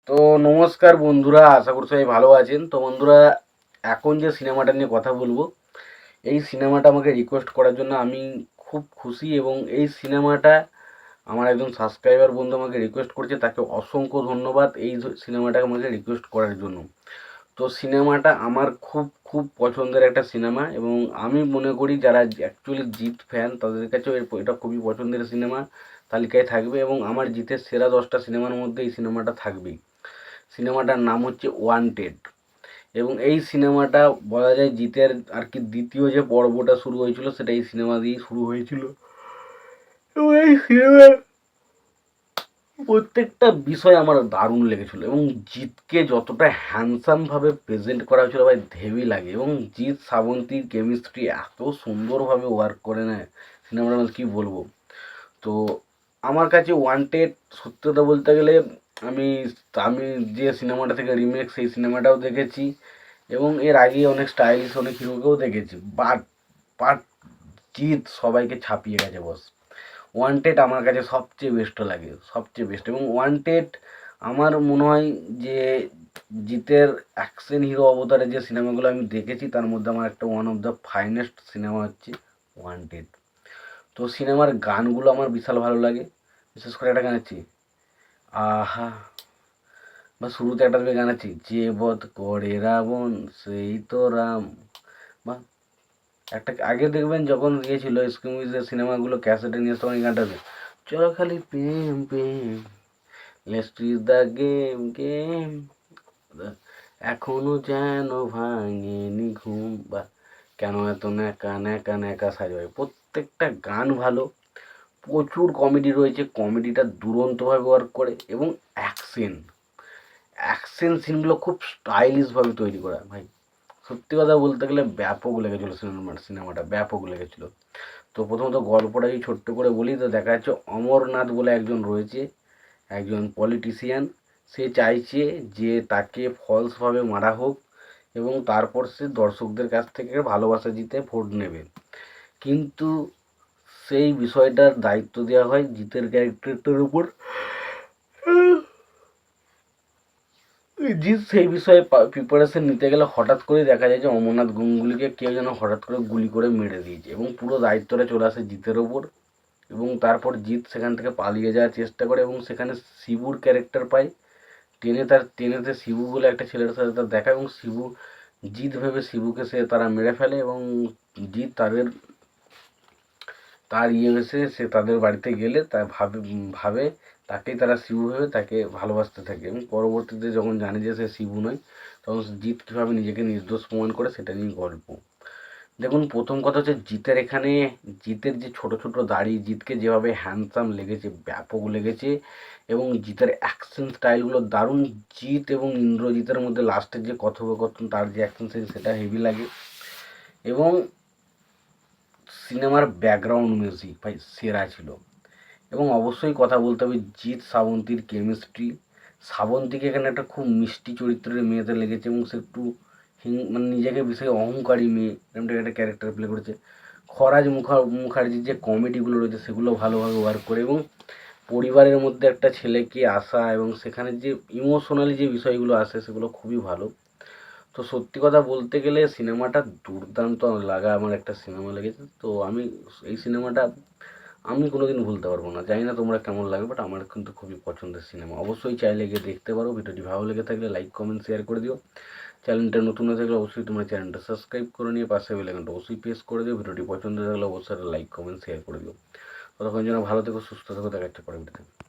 তো নমস্কার বন্ধুরা, আশা করছি সবাই ভালো আছেন। তো বন্ধুরা, এখন যে সিনেমাটা নিয়ে কথা বলবো, এই সিনেমাটা আমাকে রিকোয়েস্ট করার জন্য আমি খুব খুশি। এবং এই সিনেমাটা আমার একজন সাবস্ক্রাইবার বন্ধু আমাকে রিকোয়েস্ট করেছে, তাকে অসংখ্য ধন্যবাদ এই সিনেমাটা আমাকে রিকোয়েস্ট করার জন্য। তো সিনেমাটা আমার খুব খুব পছন্দের একটা সিনেমা, এবং আমি মনে করি যারা অ্যাকচুয়ালি জিৎ ফ্যান তাদের কাছেও এটা খুবই পছন্দের সিনেমা তালিকায় থাকবে, এবং আমার জিতের সেরা 10টা সিনেমার মধ্যে এই সিনেমাটা থাকবেই। সিনেমাটার নাম হচ্ছে ওয়ান্টেড। এবং এই সিনেমাটা বলা যায় জিতের আর কি দ্বিতীয় যে পর্বটা শুরু হয়েছিল সেটা এই সিনেমা দিয়েই শুরু হয়েছিল। এবং এই সিনেমার প্রত্যেকটা বিষয় আমার দারুণ লেগেছিল, এবং জিতকে যতটা হ্যান্ডসামভাবে প্রেজেন্ট করা হয়েছিল ভাই হেভি লাগে। এবং জিৎ শ্রাবন্তীর কেমিস্ট্রি এত সুন্দরভাবে ওয়ার্ক করে নেয় সিনেমাটার মধ্যে, কী বলবো। তো আমার কাছে ওয়ান্টেড, সত্যি কথা বলতে গেলে, আমি আমি যে সিনেমাটা থেকে রিমেক সেই সিনেমাটাও দেখেছি, এবং এর আগে অনেক স্টাইলিশ অনেক হিরোকেও দেখেছি, বাট বাট জিৎ সবাইকে ছাপিয়ে গেছে বস। ওয়ান্টেড আমার কাছে সবচেয়ে বেস্ট লাগে, সবচেয়ে বেস্ট। এবং ওয়ান্টেড আমার মনে হয় যে জিতের অ্যাকশন হিরো অবতারে যে সিনেমাগুলো আমি দেখেছি তার মধ্যে আমার একটা one of the finest cinema হচ্ছে ওয়ান্টেড। তো সিনেমার গানগুলো আমার বিশাল ভালো লাগে। বিশেষ করে একটা গান আছে, আহা, বা শুরুতে একটা গান আছে, যে বধ করে রাবণ সেই তো রাম। বা একটা আগে দেখবেন যখন গিয়েছিল স্কুমিজের সিনেমাগুলো ক্যাসেটে নিয়ে তখন এই গানটা আছে, চলো খালি প্রেম প্রেম, let's is the game game, এখনো যেন ভাঙেনি ঘুম, বা কেন এত ন্যাকা ন্যাকা ন্যাকা সাজয়। প্রত্যেকটা গান ভালো, প্রচুর কমেডি রয়েছে, কমেডিটা দুরন্তভাবে ওয়ার্ক করে। এবং অ্যাকশন অ্যাকশন সিনগুলো খুব স্টাইলিশভাবে তৈরি করা ভাই। সত্যি কথা বলতে গেলে ব্যাপক লেগেছিলো সিনেমাটা ব্যাপক লেগেছিলো। তো প্রথমত গল্পটা যদি ছোট্ট করে বলি, তো দেখা যাচ্ছে অমরনাথ বলে একজন রয়েছে, একজন পলিটিশিয়ান। সে চাইছে যে তাকে ফলসভাবে মারা হোক, এবং তারপর সে দর্শকদের কাছ থেকে ভালোবাসা জিতে ভোট নেবে। কিন্তু সেই বিষয়টার দায়িত্ব দেওয়া হয় জিতের ক্যারেক্টারটার উপর। জিৎ সেই বিষয়ে প্রিপারেশন নিতে গেলে হঠাৎ করেই দেখা যায় যে অমরনাথ গাঙ্গুলিকে কেউ যেন হঠাৎ করে গুলি করে মেরে দিয়েছে, এবং পুরো দায়িত্বটা চলে আসে জিতের ওপর। এবং তারপর জিৎ সেখান থেকে পালিয়ে যাওয়ার চেষ্টা করে, এবং সেখানে শিবুর ক্যারেক্টার পায়। ট্রেনেতে শিবু বলে একটা ছেলের সাথে তার দেখা, এবং শিবু, জিৎ ভেবে শিবুকে তারা মেরে ফেলে, এবং জিৎ তার এসে সে তাদের বাড়িতে গেলে তা ভাবে ভাবে তাকেই তারা শিবু ভেবে তাকে ভালোবাসতে থাকে। এবং পরবর্তীতে যখন জানে যে সে শিবু নয়, তখন জিৎ কীভাবে নিজেকে নির্দোষ প্রমাণ করে সেটা নিয়ে গল্প। দেখুন, প্রথম কথা হচ্ছে জিতের এখানে, জিতের যে ছোট ছোট দাড়ি, জিতকে যেভাবে হ্যান্ডসাম লেগেছে, ব্যাপক লেগেছে। এবং জিতের অ্যাকশন স্টাইলগুলো দারুণ। জিৎ এবং ইন্দ্রজিতের মধ্যে লাস্টের যে কথোপকথন, তার যে অ্যাকশন সেটা হেভি লাগে। এবং সিনেমার ব্যাকগ্রাউন্ড মিউজিক ভাই সেরা ছিল। এবং অবশ্যই কথা বলতে হবে জিৎ শ্রাবন্তীর কেমিস্ট্রি। শ্রাবন্তীকে এখানে একটা খুব মিষ্টি চরিত্রের মেয়েতে লেগেছে, এবং সে একটু মানে নিজেকে বিষয়ে অহংকারী মেয়ে এরকম একটা ক্যারেক্টার প্লে করেছে। খরাজ মুখার্জির যে কমেডিগুলো রয়েছে সেগুলো ভালোভাবে ওয়ার্ক করে, এবং পরিবারের মধ্যে একটা ছেলেকে আসা এবং সেখানে যে ইমোশনালি যে বিষয়গুলো আসে সেগুলো খুবই ভালো। তো সত্যি কথা বলতে গেলে সিনেমাটা দুর্দান্ত লাগা আমার একটা সিনেমা লেগেছে। তো এই সিনেমাটা আমি কোনোদিন ভুলতে পারবো না। জানি না তোমরা কেমন লাগে, বাট আমার কিন্তু খুবই পছন্দের সিনেমা। অবশ্যই চাইলে গিয়ে দেখতে পারো। ভিডিওটি ভালো লেগে থাকলে লাইক কমেন্ট শেয়ার করে দিও। চ্যানেলটা নতুন হয়ে থাকলে অবশ্যই তোমরা চ্যানেলটা সাবস্ক্রাইব করে নিয়ে পাশে বেল আইকনটা অবশ্যই প্রেস করে দিও। ভিডিওটি পছন্দ হয়ে থাকলে অবশ্যই লাইক কমেন্ট শেয়ার করে দিও। ততক্ষণ যেন ভালো থেকো, সুস্থ থেকো, দেখা হচ্ছে পরের ভিডিওতে।